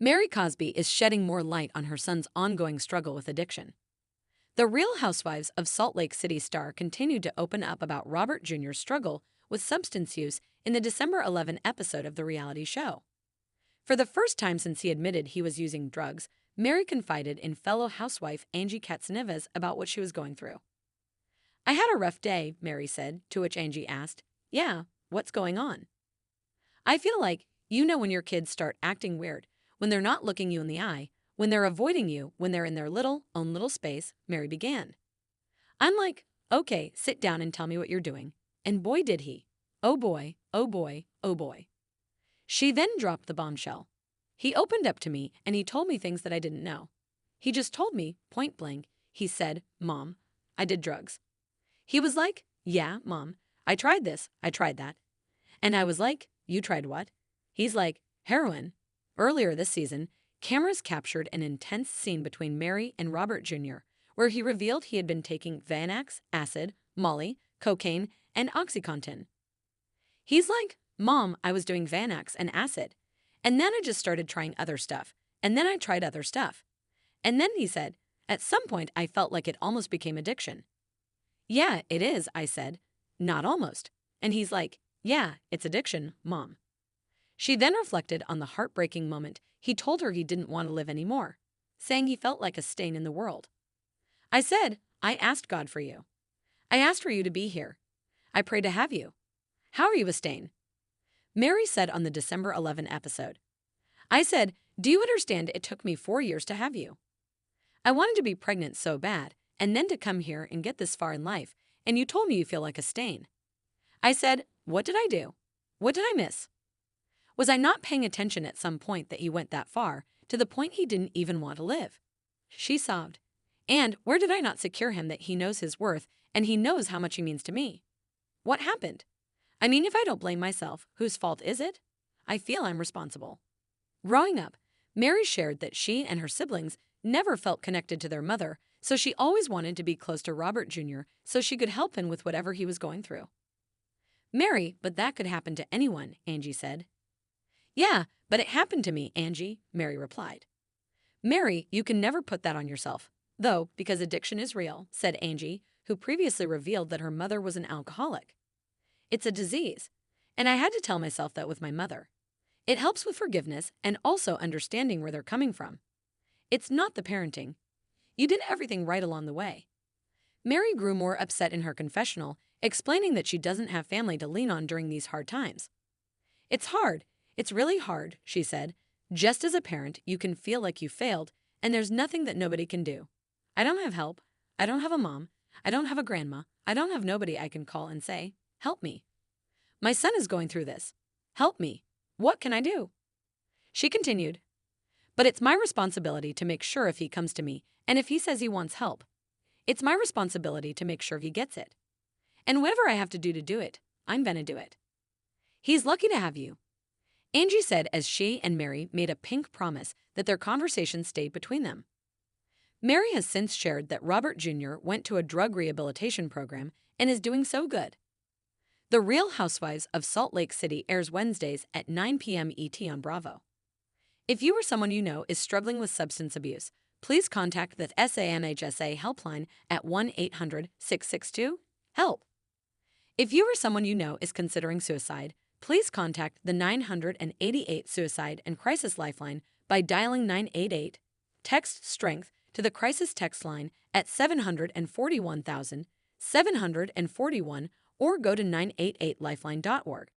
Mary Cosby is shedding more light on her son's ongoing struggle with addiction. The Real Housewives of Salt Lake City star continued to open up about Robert Jr.'s struggle with substance use in the December 11 episode of the reality show. For the first time since he admitted he was using drugs, Mary confided in fellow housewife Angie Katzenevas about what she was going through. "I had a rough day," Mary said, to which Angie asked, "Yeah, what's going on?" "I feel like, when your kids start acting weird, when they're not looking you in the eye, when they're avoiding you, when they're in their own little space," Mary began. "I'm like, okay, sit down and tell me what you're doing." And boy did he. Oh boy, oh boy, oh boy. She then dropped the bombshell. "He opened up to me and he told me things that I didn't know. He just told me, point blank, he said, 'Mom, I did drugs.' He was like, 'Yeah, Mom, I tried this, I tried that.' And I was like, 'You tried what?' He's like, 'Heroin.'" Earlier this season, cameras captured an intense scene between Mary and Robert Jr., where he revealed he had been taking Xanax, acid, Molly, cocaine, and OxyContin. He's like, "Mom, I was doing Xanax and acid. And then I just started trying other stuff. And then I tried other stuff. And then," he said, "at some point I felt like it almost became addiction." "Yeah, it is," I said. "Not almost." And he's like, "Yeah, it's addiction, Mom." She then reflected on the heartbreaking moment he told her he didn't want to live anymore, saying he felt like a stain in the world. "I said, I asked God for you. I asked for you to be here. I prayed to have you. How are you a stain?" Mary said on the December 11 episode, "I said, do you understand it took me 4 years to have you? I wanted to be pregnant so bad, and then to come here and get this far in life, and you told me you feel like a stain. I said, what did I do? What did I miss? Was I not paying attention at some point that he went that far, to the point he didn't even want to live?" She sobbed. "And where did I not secure him that he knows his worth and he knows how much he means to me? What happened? I mean, if I don't blame myself, whose fault is it? I feel I'm responsible." Growing up, Mary shared that she and her siblings never felt connected to their mother, so she always wanted to be close to Robert Jr. so she could help him with whatever he was going through. "Mary, but that could happen to anyone," Angie said. "Yeah, but it happened to me, Angie," Mary replied. "Mary, you can never put that on yourself, though, because addiction is real," said Angie, who previously revealed that her mother was an alcoholic. "It's a disease, and I had to tell myself that with my mother. It helps with forgiveness and also understanding where they're coming from. It's not the parenting. You did everything right along the way." Mary grew more upset in her confessional, explaining that she doesn't have family to lean on during these hard times. "It's hard. It's really hard," she said. "Just as a parent, you can feel like you failed, and there's nothing that nobody can do. I don't have help. I don't have a mom. I don't have a grandma. I don't have nobody I can call and say, 'Help me. My son is going through this. Help me. What can I do?'" She continued, "But it's my responsibility to make sure if he comes to me, and if he says he wants help, it's my responsibility to make sure he gets it. And whatever I have to do it, I'm gonna do it. He's lucky to have you." Angie said as she and Mary made a pink promise that their conversation stayed between them. Mary has since shared that Robert Jr. went to a drug rehabilitation program and is doing so good. The Real Housewives of Salt Lake City airs Wednesdays at 9 p.m. ET on Bravo. If you or someone you know is struggling with substance abuse, please contact the SAMHSA helpline at 1-800-662-HELP. If you or someone you know is considering suicide, please contact the 988 Suicide and Crisis Lifeline by dialing 988. Text STRENGTH to the crisis text line at 741,741 or go to 988lifeline.org.